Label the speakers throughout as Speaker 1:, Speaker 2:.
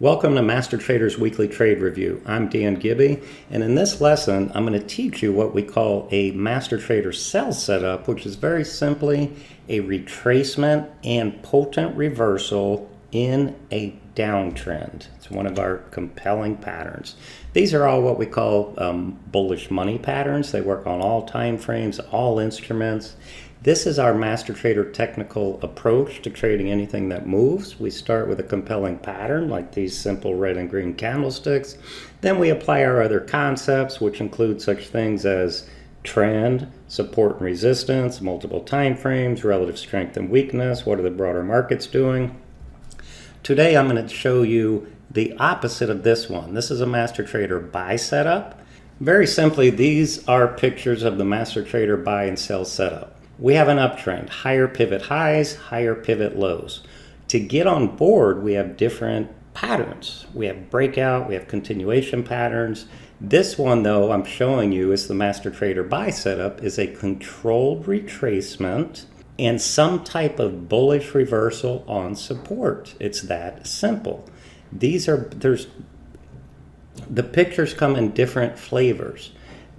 Speaker 1: Welcome to Master Trader's Weekly Trade Review. I'm Dan Gibby, and in this lesson, I'm going to teach you what we call a Master Trader sell setup, which is very simply a retracement and potent reversal in a downtrend. It's one of our compelling patterns. These are all what we call bullish money patterns. They work on all time frames, all instruments. This is our Master Trader technical approach to trading anything that moves. We start with a compelling pattern like these simple red and green candlesticks. Then we apply our other concepts, which include such things as trend, support and resistance, multiple time frames, relative strength and weakness, what are the broader markets doing. Today I'm going to show you the opposite of this one. This is a Master Trader buy setup. Very simply, these are pictures of the Master Trader buy and sell setup. We have an uptrend, higher pivot highs, higher pivot lows. To get on board, we have different patterns. We have breakout, we have continuation patterns. This one, though, I'm showing you is the Master Trader buy setup, is a controlled retracement and some type of bullish reversal on support. It's that simple. The pictures come in different flavors.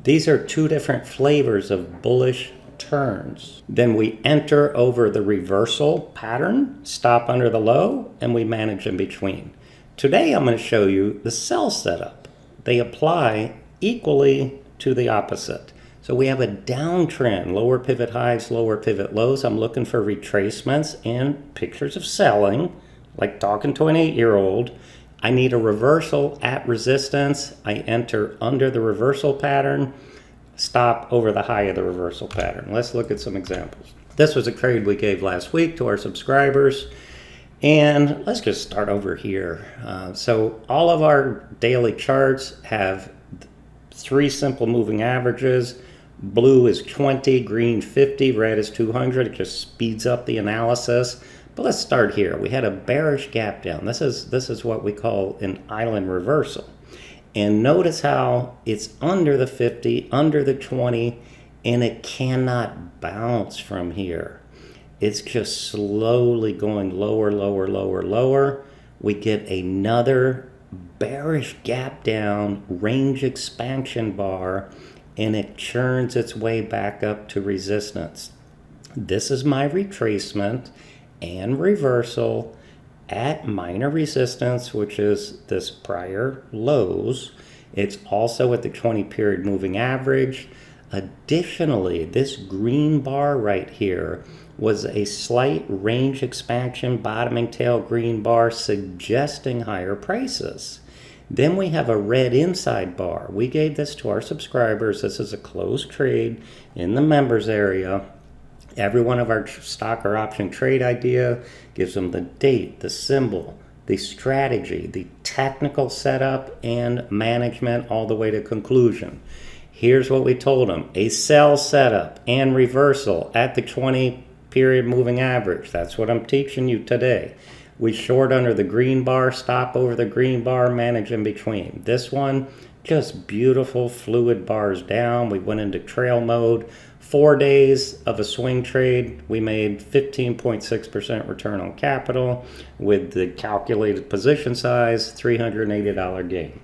Speaker 1: These are two different flavors of bullish turns. Then we enter over the reversal pattern, stop under the low, and we manage in between. Today I'm going to show you the sell setup. They apply equally to the opposite. So we have a downtrend, lower pivot highs, lower pivot lows. I'm looking for retracements and pictures of selling, like talking to an 8-year-old. I need a reversal at resistance. I enter under the reversal pattern, stop over the high of the reversal pattern. Let's look at some examples. This was a trade we gave last week to our subscribers. And let's just start over here. So all of our daily charts have 3 simple moving averages. Blue is 20, green 50, red is 200. It just speeds up the analysis. But let's start here. We had a bearish gap down. This is what we call an island reversal. And notice how it's under the 50, under the 20, and it cannot bounce from here. It's just slowly going lower, lower, lower, lower. We get another bearish gap down, range expansion bar, and it churns its way back up to resistance. This is my retracement and reversal at minor resistance, which is this prior lows. It's also at the 20 period moving average. Additionally, this green bar right here was a slight range expansion bottoming tail green bar suggesting higher prices. Then we have a red inside bar. We gave this to our subscribers. This is a closed trade in the members area. Every one of our stock or option trade idea gives them the date, the symbol, the strategy, the technical setup and management all the way to conclusion. Here's what we told them. A sell setup and reversal at the 20 period moving average. That's what I'm teaching you today. We short under the green bar, stop over the green bar, manage in between. This one, just beautiful fluid bars down. We went into trail mode. 4 days of a swing trade, we made 15.6% return on capital with the calculated position size, $380 gain.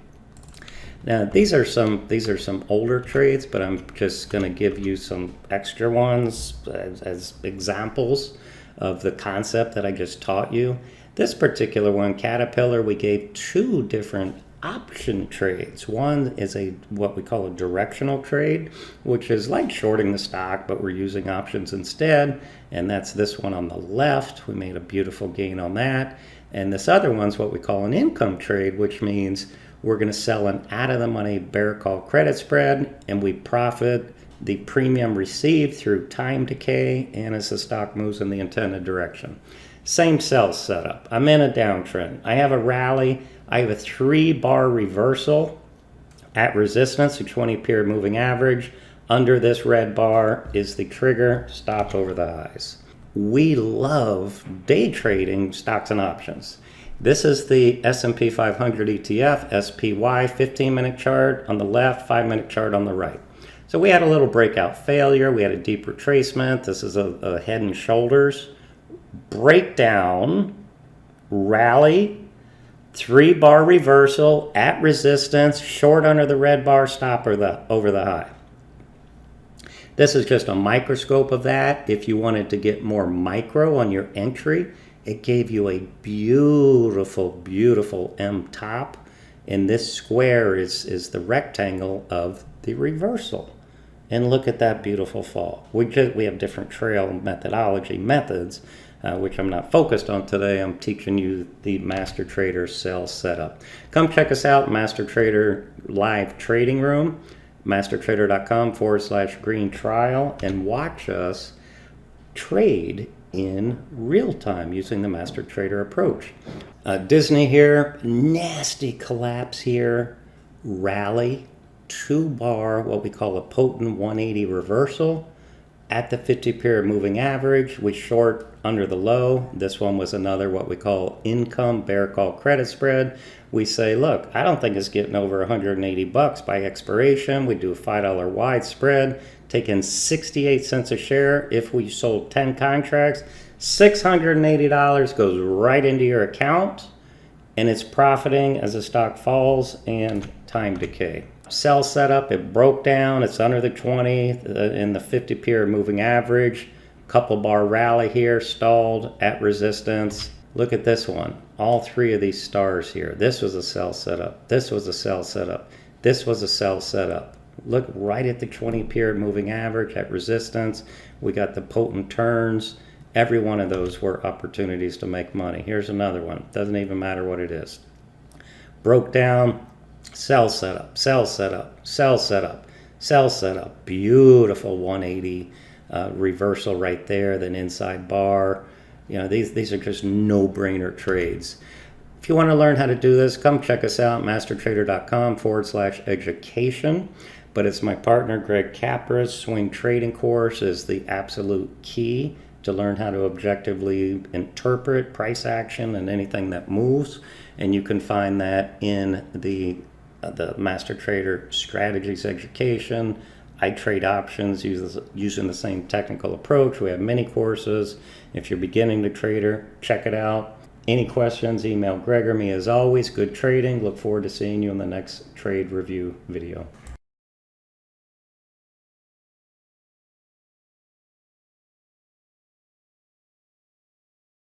Speaker 1: Now these are some older trades, but I'm just going to give you some extra ones as examples of the concept that I just taught you. This particular one, Caterpillar, we gave 2 different option trades. One is what we call a directional trade, which is like shorting the stock, but we're using options instead. And that's this one on the left. We made a beautiful gain on that. And this other one's what we call an income trade, which means we're going to sell an out of the money bear call credit spread, and we profit the premium received through time decay and as the stock moves in the intended direction. Same sell setup. I'm in a downtrend. I have a rally. I have a 3-bar reversal at resistance, the 20 period moving average. Under this red bar is the trigger, stop over the highs. We love day trading stocks and options. This is the S&P 500 ETF, SPY, 15-minute chart on the left, 5-minute chart on the right. So we had a little breakout failure. We had a deep retracement. This is a head and shoulders. Breakdown, rally, 3-bar reversal at resistance, short under the red bar, stop over the high. This is just a microscope of that. If you wanted to get more micro on your entry, it gave you a beautiful, beautiful M top. And this square is the rectangle of the reversal. And look at that beautiful fall. We have different trail methods, which I'm not focused on today. I'm teaching you the Master Trader sell setup. Come check us out, Master Trader Live Trading Room, mastertrader.com/green trial, and watch us trade in real time using the Master Trader approach. Disney here, nasty collapse here, rally, 2-bar, what we call a potent 180 reversal at the 50-period moving average. We short under the low. This one was another what we call income bear call credit spread. We say, look, I don't think it's getting over 180 bucks by expiration. We do a $5 wide spread, take in 68 cents a share. If we sold 10 contracts, $680 goes right into your account, and it's profiting as the stock falls and time decay. Sell setup, it broke down, it's under the 20 in the 50-period moving average. Couple bar rally here, stalled at resistance. Look at this one, all 3 of these stars here. This was a sell setup, this was a sell setup, this was a sell setup. Look right at the 20-period moving average at resistance. We got the potent turns. Every one of those were opportunities to make money. Here's another one, doesn't even matter what it is. Broke down, sell setup, sell setup, sell setup, sell setup. Beautiful 180 reversal right there, then inside bar. You know, these are just no-brainer trades. If you want to learn how to do this, come check us out, mastertrader.com/education. But it's my partner, Greg Capra's swing trading course is the absolute key to learn how to objectively interpret price action and anything that moves. And you can find that in the Master Trader Strategies Education. I trade options using the same technical approach. We have many courses. If you're beginning to trader, check it out. Any questions, email Greg or me. As always, good trading. Look forward to seeing you in the next trade review video.